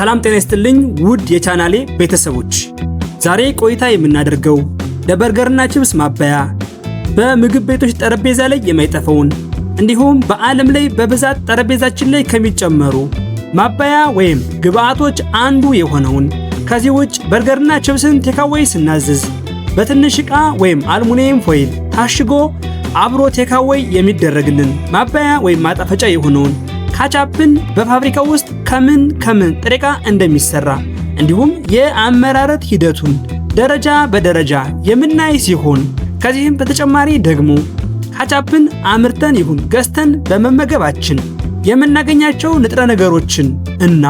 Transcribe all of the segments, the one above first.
ሰላም ጤና ይስጥልኝ ውድ የቻናሌ ቤተሰቦች፣ ዛሬ ቆይታ የምናደርገው ለበርገርና ቺፕስ ማባያ በምግብ ቤቶች ጠረጴዛ ላይ የማይጠፋውን እንዲሁም በዓለም ላይ በብዛት ጠረጴዛችን ላይ ከሚጨመሩ ማባያ ወይም ግብአቶች አንዱ የሆነውን ከዚህ ውጭ በርገርና ቺፕስን ቴካዌይ ስናዝዝ በትንሽ ዕቃ ወይም አልሙኒየም ፎይል ታሽጎ አብሮ ቴካዌይ የሚደረግልን ማባያ ወይም ማጣፈጫ የሆነውን ካቻፕን በፋብሪካው ውስጥ ከምን ጥሬ ዕቃ እንደሚሰራ እንዲሁም የአመራረት ሂደቱን ደረጃ በደረጃ የምናይ ሲሆን ከዚህም በተጨማሪ ደግሞ ካቻፕን አምርተን ይሁን ገዝተን በመመገባችን የምናገኛቸው ንጥረ ነገሮችን እና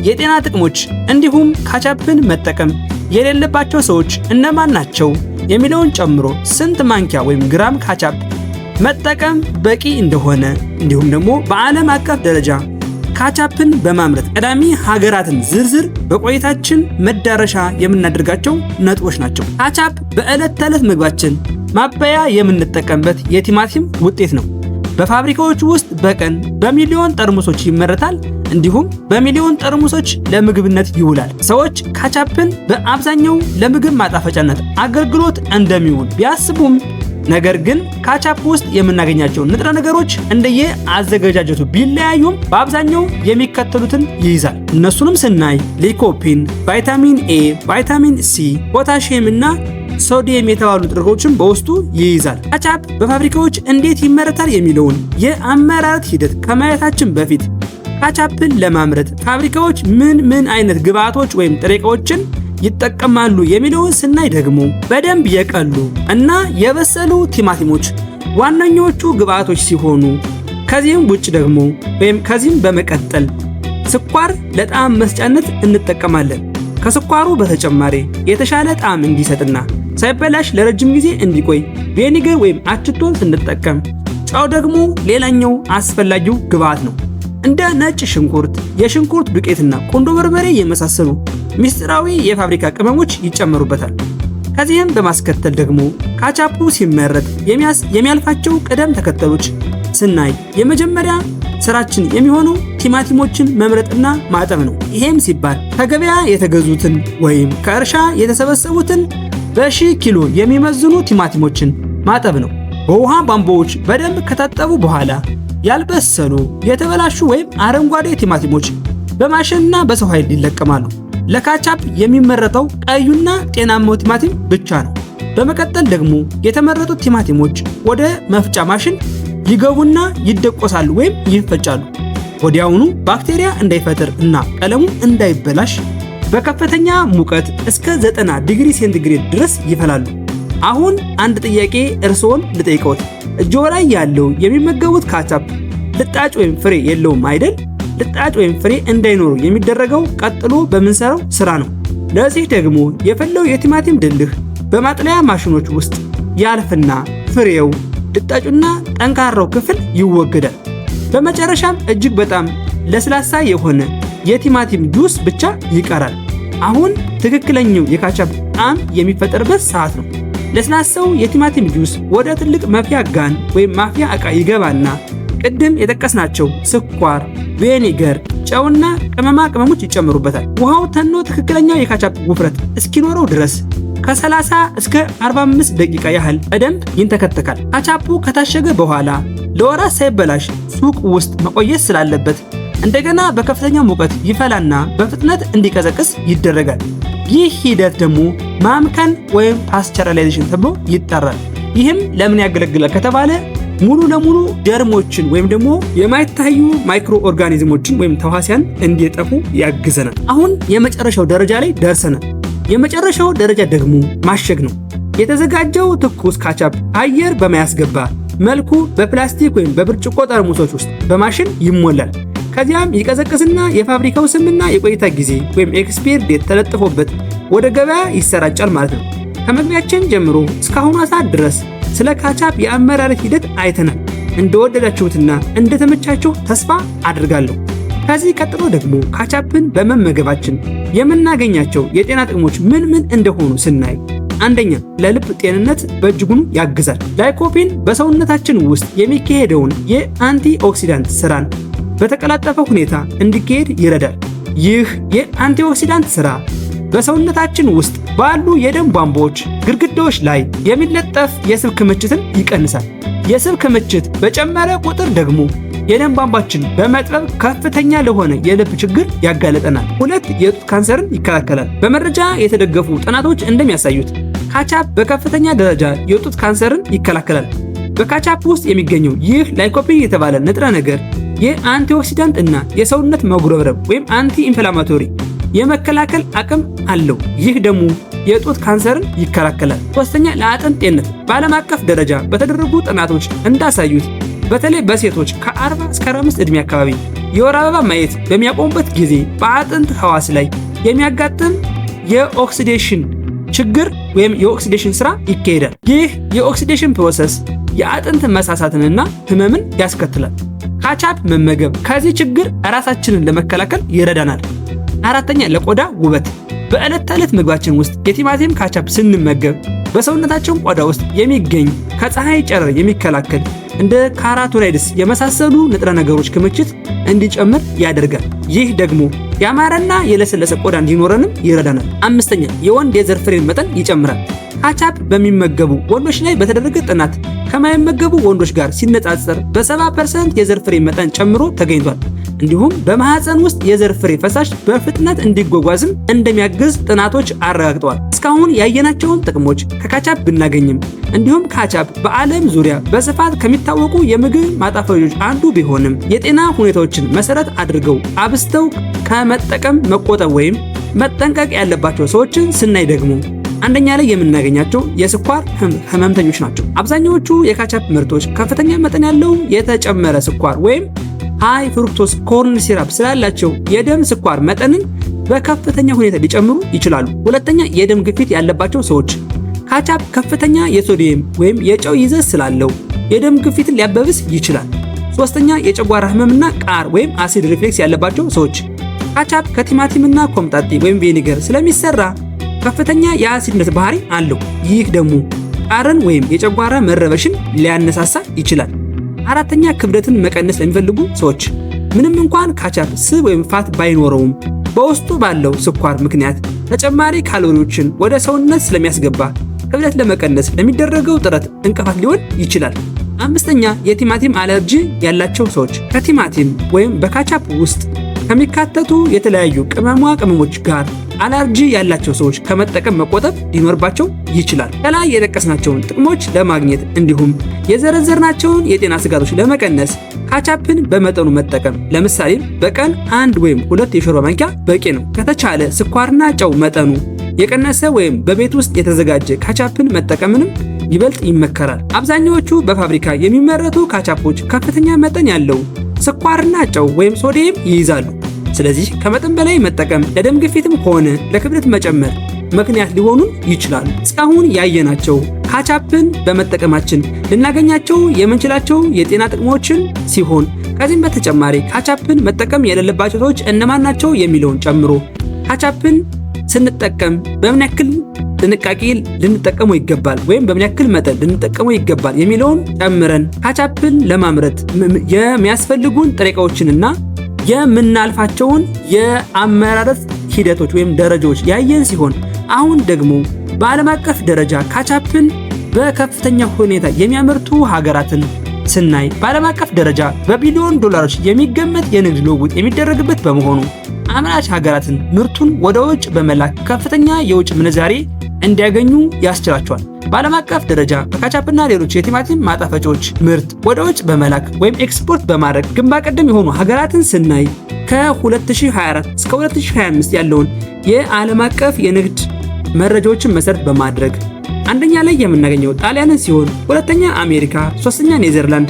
የጤና ጥቅሞች እንዲሁም ካቻፕን መጠቀም የሌለባቸው ሰዎች እነማን ናቸው የሚለውን ጨምሮ ስንት ማንኪያ ወይም ግራም ካቻፕ መጠቀም በቂ እንደሆነ እንዲሁም ደግሞ በዓለም አቀፍ ደረጃ ካቻፕን በማምረት ቀዳሚ ሀገራትን ዝርዝር በቆይታችን መዳረሻ የምናደርጋቸው ነጥቦች ናቸው። ካቻፕ በዕለት ተዕለት ምግባችን ማባያ የምንጠቀምበት የቲማቲም ውጤት ነው። በፋብሪካዎች ውስጥ በቀን በሚሊዮን ጠርሙሶች ይመረታል፣ እንዲሁም በሚሊዮን ጠርሙሶች ለምግብነት ይውላል። ሰዎች ካቻፕን በአብዛኛው ለምግብ ማጣፈጫነት አገልግሎት እንደሚውል ቢያስቡም ነገር ግን ካቻፕ ውስጥ የምናገኛቸው ንጥረ ነገሮች እንደየ አዘገጃጀቱ ቢለያዩም በአብዛኛው የሚከተሉትን ይይዛል። እነሱንም ስናይ ሊኮፒን፣ ቫይታሚን ኤ፣ ቫይታሚን ሲ፣ ፖታሺየም እና ሶዲየም የተባሉ ንጥረ ነገሮችን በውስጡ ይይዛል። ካቻፕ በፋብሪካዎች እንዴት ይመረታል የሚለውን የአመራረት ሂደት ከማየታችን በፊት ካቻፕን ለማምረት ፋብሪካዎች ምን አይነት ግብአቶች ወይም ጥሬ ዕቃዎችን ይጠቀማሉ የሚለውን ስናይ ደግሞ በደንብ የቀሉ እና የበሰሉ ቲማቲሞች ዋነኞቹ ግብአቶች ሲሆኑ ከዚህም ውጭ ደግሞ ከዚህም በመቀጠል ስኳር ለጣዕም መስጫነት እንጠቀማለን። ከስኳሩ በተጨማሪ የተሻለ ጣዕም እንዲሰጥና ሳይበላሽ ለረጅም ጊዜ እንዲቆይ ቪኒገር ወይም አችቶን ስንጠቀም፣ ጨው ደግሞ ሌላኛው አስፈላጊው ግብአት ነው። እንደ ነጭ ሽንኩርት፣ የሽንኩርት ዱቄትና ቁንዶ በርበሬ የመሳሰሉ ሚስጥራዊ የፋብሪካ ቅመሞች ይጨመሩበታል። ከዚህም በማስከተል ደግሞ ካቻፑ ሲመረት የሚያልፋቸው ቅደም ተከተሎች ስናይ የመጀመሪያ ስራችን የሚሆነው ቲማቲሞችን መምረጥና ማጠብ ነው። ይሄም ሲባል ከገበያ የተገዙትን ወይም ከእርሻ የተሰበሰቡትን በሺህ ኪሎ የሚመዝኑ ቲማቲሞችን ማጠብ ነው። በውሃ ቧንቧዎች በደንብ ከታጠቡ በኋላ ያልበሰሉ የተበላሹ ወይም አረንጓዴ ቲማቲሞች በማሽንና በሰው ኃይል ይለቀማሉ። ለካቻፕ የሚመረተው ቀዩና ጤናማው ቲማቲም ብቻ ነው። በመቀጠል ደግሞ የተመረጡት ቲማቲሞች ወደ መፍጫ ማሽን ይገቡና ይደቆሳሉ ወይም ይፈጫሉ። ወዲያውኑ ባክቴሪያ እንዳይፈጠር እና ቀለሙ እንዳይበላሽ በከፍተኛ ሙቀት እስከ 90 ዲግሪ ሴንቲግሬድ ድረስ ይፈላሉ። አሁን አንድ ጥያቄ እርስዎን ልጠይቅዎት። እጅዎ ላይ ያለው የሚመገቡት ካቻፕ ልጣጭ ወይም ፍሬ የለውም አይደል? ልጣጭ ወይም ፍሬ እንዳይኖሩ የሚደረገው ቀጥሎ በምንሰራው ስራ ነው። ለዚህ ደግሞ የፈለው የቲማቲም ድልህ በማጥለያ ማሽኖች ውስጥ ያልፍና ፍሬው፣ ልጣጩና ጠንካራው ክፍል ይወገዳል። በመጨረሻም እጅግ በጣም ለስላሳ የሆነ የቲማቲም ጁስ ብቻ ይቀራል። አሁን ትክክለኛው የካቻፕ ጣዕም የሚፈጠርበት ሰዓት ነው። ለስላሳው የቲማቲም ጁስ ወደ ትልቅ መፍያ ጋን ወይም ማፍያ ዕቃ ይገባና ቅድም የጠቀስናቸው ስኳር፣ ቪኒገር፣ ጨውና ቅመማ ቅመሞች ይጨመሩበታል። ውሃው ተኖ ትክክለኛው የካቻፕ ውፍረት እስኪኖረው ድረስ ከ30 እስከ 45 ደቂቃ ያህል በደንብ ይንተከተካል። ካቻፑ ከታሸገ በኋላ ለወራት ሳይበላሽ ሱቅ ውስጥ መቆየት ስላለበት እንደገና በከፍተኛ ሙቀት ይፈላና በፍጥነት እንዲቀዘቅዝ ይደረጋል። ይህ ሂደት ደግሞ ማምከን ወይም ፓስቸራላይዜሽን ተብሎ ይጠራል። ይህም ለምን ያገለግላል ከተባለ ሙሉ ለሙሉ ጀርሞችን ወይም ደግሞ የማይታዩ ማይክሮ ኦርጋኒዝሞችን ወይም ተዋሲያን እንዲጠፉ ያግዘናል። አሁን የመጨረሻው ደረጃ ላይ ደርሰናል። የመጨረሻው ደረጃ ደግሞ ማሸግ ነው። የተዘጋጀው ትኩስ ካቻፕ አየር በማያስገባ መልኩ በፕላስቲክ ወይም በብርጭቆ ጠርሙሶች ውስጥ በማሽን ይሞላል። ከዚያም ይቀዘቅዝና የፋብሪካው ስምና የቆይታ ጊዜ ወይም ኤክስፓየር ዴት ተለጥፎበት ወደ ገበያ ይሰራጫል ማለት ነው። ከመግቢያችን ጀምሮ እስካሁኑ ሰዓት ድረስ ስለ ካቻፕ የአመራረት ሂደት አይተናል። እንደወደዳችሁትና እንደተመቻችሁ ተስፋ አድርጋለሁ። ከዚህ ቀጥሎ ደግሞ ካቻፕን በመመገባችን የምናገኛቸው የጤና ጥቅሞች ምን እንደሆኑ ስናይ፣ አንደኛ ለልብ ጤንነት በእጅጉ ያግዛል። ላይኮፒን በሰውነታችን ውስጥ የሚካሄደውን የአንቲ ኦክሲዳንት ስራን በተቀላጠፈ ሁኔታ እንዲካሄድ ይረዳል። ይህ የአንቲኦክሲዳንት ሥራ በሰውነታችን ውስጥ ባሉ የደም ቧንቧዎች ግድግዳዎች ላይ የሚለጠፍ የስብ ክምችትን ይቀንሳል። የስብ ክምችት በጨመረ ቁጥር ደግሞ የደም ቧንቧችን በመጥበብ ከፍተኛ ለሆነ የልብ ችግር ያጋለጠናል። 2 የጡት ካንሰርን ይከላከላል። በመረጃ የተደገፉ ጥናቶች እንደሚያሳዩት ካቻፕ በከፍተኛ ደረጃ የጡት ካንሰርን ይከላከላል። በካቻፕ ውስጥ የሚገኘው ይህ ላይኮፒን የተባለ ንጥረ ነገር የአንቲኦክሲዳንት እና የሰውነት መጉረብረብ ወይም አንቲ ኢንፍላማቶሪ የመከላከል አቅም አለው። ይህ ደግሞ የጡት ካንሰርን ይከላከላል። 3ኛ ለአጥንት ጤንነት በዓለም አቀፍ ደረጃ በተደረጉ ጥናቶች እንዳሳዩት በተለይ በሴቶች ከ40 እስከ 45 ዕድሜ አካባቢ የወር አበባ ማየት በሚያቆሙበት ጊዜ በአጥንት ህዋስ ላይ የሚያጋጥም የኦክሲዴሽን ችግር ወይም የኦክሲዴሽን ስራ ይካሄዳል። ይህ የኦክሲዴሽን ፕሮሰስ የአጥንት መሳሳትንና ህመምን ያስከትላል። ካቻፕ መመገብ ከዚህ ችግር ራሳችንን ለመከላከል ይረዳናል። 4ኛ ለቆዳ ውበት በዕለት ተዕለት ምግባችን ውስጥ የቲማቲም ካቻፕ ስንመገብ በሰውነታችን ቆዳ ውስጥ የሚገኝ ከፀሐይ ጨረር የሚከላከል እንደ ካሮቲኖይድስ የመሳሰሉ ንጥረ ነገሮች ክምችት እንዲጨምር ያደርጋል። ይህ ደግሞ ያማረና የለሰለሰ ቆዳ እንዲኖረንም ይረዳናል። 5ኛ የወንድ የዘር ፍሬን መጠን ይጨምራል። ካቻፕ በሚመገቡ ወንዶች ላይ በተደረገ ጥናት ከማይመገቡ ወንዶች ጋር ሲነጻጸር በ70% የዘር ፍሬ መጠን ጨምሮ ተገኝቷል። እንዲሁም በማህፀን ውስጥ የዘር ፍሬ ፈሳሽ በፍጥነት እንዲጓጓዝም እንደሚያግዝ ጥናቶች አረጋግጠዋል። እስካሁን ያየናቸውን ጥቅሞች ከካቻፕ ብናገኝም እንዲሁም ካቻፕ በዓለም ዙሪያ በስፋት ከሚታወቁ የምግብ ማጣፈጫዎች አንዱ ቢሆንም የጤና ሁኔታዎችን መሰረት አድርገው አብዝተው ከመጠቀም መቆጠብ ወይም መጠንቀቅ ያለባቸው ሰዎችን ስናይ ደግሞ አንደኛ ላይ የምናገኛቸው የስኳር ህመምተኞች ናቸው። አብዛኛዎቹ የካቻፕ ምርቶች ከፍተኛ መጠን ያለው የተጨመረ ስኳር ወይም ሃይ ፍሩክቶስ ኮርን ሲራፕ ስላላቸው የደም ስኳር መጠንን በከፍተኛ ሁኔታ ሊጨምሩ ይችላሉ። 2ኛ የደም ግፊት ያለባቸው ሰዎች ካቻፕ ከፍተኛ የሶዲየም ወይም የጨው ይዘት ስላለው የደም ግፊትን ሊያባብስ ይችላል። 3ኛ የጨጓራ ህመምና ቃር ወይም አሲድ ሪፍሌክስ ያለባቸው ሰዎች ካቻፕ ከቲማቲምና ኮምጣጤ ወይም ቪኒገር ስለሚሰራ ከፍተኛ የአሲድነት ባህሪ አለው። ይህ ደግሞ ቃርን ወይም የጨጓራ መረበሽን ሊያነሳሳ ይችላል። 4ኛ ክብደትን መቀነስ ለሚፈልጉ ሰዎች ምንም እንኳን ካቻፕ ስብ ወይም ፋት ባይኖረውም በውስጡ ባለው ስኳር ምክንያት ተጨማሪ ካሎሪዎችን ወደ ሰውነት ስለሚያስገባ ክብደት ለመቀነስ ለሚደረገው ጥረት እንቅፋት ሊሆን ይችላል። 5ኛ የቲማቲም አለርጂ ያላቸው ሰዎች ከቲማቲም ወይም በካቻፕ ውስጥ ከሚካተቱ የተለያዩ ቅመሞች ጋር አለርጂ ያላቸው ሰዎች ከመጠቀም መቆጠብ ሊኖርባቸው ይችላል። ከላይ የጠቀስናቸውን ጥቅሞች ለማግኘት እንዲሁም የዘረዘርናቸውን የጤና ስጋቶች ለመቀነስ ካቻፕን በመጠኑ መጠቀም፣ ለምሳሌ በቀን 1 ወይም 2 የሾርባ ማንኪያ በቂ ነው። ከተቻለ ስኳርና ጨው መጠኑ የቀነሰ ወይም በቤት ውስጥ የተዘጋጀ ካቻፕን መጠቀምንም ይበልጥ ይመከራል። አብዛኛዎቹ በፋብሪካ የሚመረቱ ካቻፖች ከፍተኛ መጠን ያለው ስኳርና ጨው ወይም ሶዲየም ይይዛሉ። ስለዚህ ከመጠን በላይ መጠቀም ለደም ግፊትም ሆነ ለክብደት መጨመር ምክንያት ሊሆኑ ይችላሉ። እስካሁን ያየናቸው ካቻፕን በመጠቀማችን ልናገኛቸው የምንችላቸው የጤና ጥቅሞችን ሲሆን ከዚህም በተጨማሪ ካቻፕን መጠቀም የሌለባቸው ሰዎች እነማን ናቸው የሚለውን ጨምሮ ካቻፕን ስንጠቀም በምን ያክል ጥንቃቄ ልንጠቀመው ይገባል ወይም በምን ያክል መጠን ልንጠቀመው ይገባል የሚለውን ጨምረን ካቻፕን ለማምረት የሚያስፈልጉን ጥሬ ዕቃዎችንና የምናልፋቸውን የአመራረት ሂደቶች ወይም ደረጃዎች ያየን ሲሆን አሁን ደግሞ በዓለም አቀፍ ደረጃ ካቻፕን በከፍተኛ ሁኔታ የሚያመርቱ ሀገራትን ስናይ በዓለም አቀፍ ደረጃ በቢሊዮን ዶላሮች የሚገመት የንግድ ልውውጥ የሚደረግበት በመሆኑ አምራች ሀገራትን ምርቱን ወደ ውጭ በመላክ ከፍተኛ የውጭ ምንዛሬ እንዲያገኙ ያስችላቸዋል። በዓለም አቀፍ ደረጃ በካቻፕና ሌሎች የቲማቲም ማጣፈጫዎች ምርት ወደ ውጭ በመላክ ወይም ኤክስፖርት በማድረግ ግንባር ቀደም የሆኑ ሀገራትን ስናይ ከ2024 እስከ 2025 ያለውን የዓለም አቀፍ የንግድ መረጃዎችን መሰረት በማድረግ አንደኛ ላይ የምናገኘው ጣሊያንን ሲሆን 2ኛ አሜሪካ፣ 3ኛ ኔዘርላንድ፣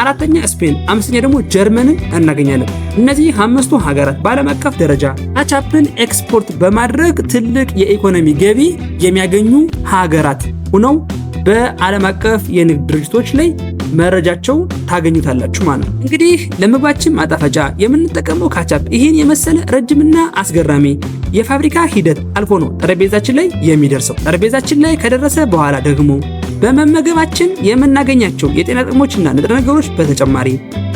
4ኛ ስፔን፣ 5ኛ ደግሞ ጀርመንን እናገኛለን። እነዚህ 5ቱ ሀገራት በዓለም አቀፍ ደረጃ ካቻፕን ኤክስፖርት በማድረግ ትልቅ የኢኮኖሚ ገቢ የሚያገኙ ሀገራት ሆነው በዓለም አቀፍ የንግድ ድርጅቶች ላይ መረጃቸው ታገኙታላችሁ ማለት ነው። እንግዲህ ለምግባችን ማጣፈጫ የምንጠቀመው ካቻፕ ይህን የመሰለ ረጅምና አስገራሚ የፋብሪካ ሂደት አልፎ ነው ጠረጴዛችን ላይ የሚደርሰው። ጠረጴዛችን ላይ ከደረሰ በኋላ ደግሞ በመመገባችን የምናገኛቸው የጤና ጥቅሞችና ንጥረ ነገሮች በተጨማሪ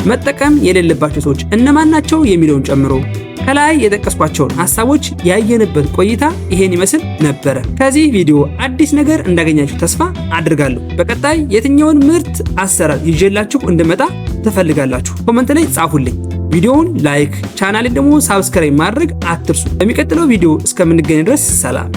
መጠቀም የሌለባቸው ሰዎች እነማን ናቸው የሚለውን ጨምሮ ከላይ የጠቀስኳቸውን ሐሳቦች ያየንበት ቆይታ ይሄን ይመስል ነበር። ከዚህ ቪዲዮ አዲስ ነገር እንዳገኛችሁ ተስፋ አድርጋለሁ። በቀጣይ የትኛውን ምርት አሰራር ይዤላችሁ እንድመጣ ትፈልጋላችሁ? ኮሜንት ላይ ጻፉልኝ። ቪዲዮውን ላይክ፣ ቻናሌን ደግሞ ሳብስክራይብ ማድረግ አትርሱ። በሚቀጥለው ቪዲዮ እስከምንገናኝ ድረስ ሰላም።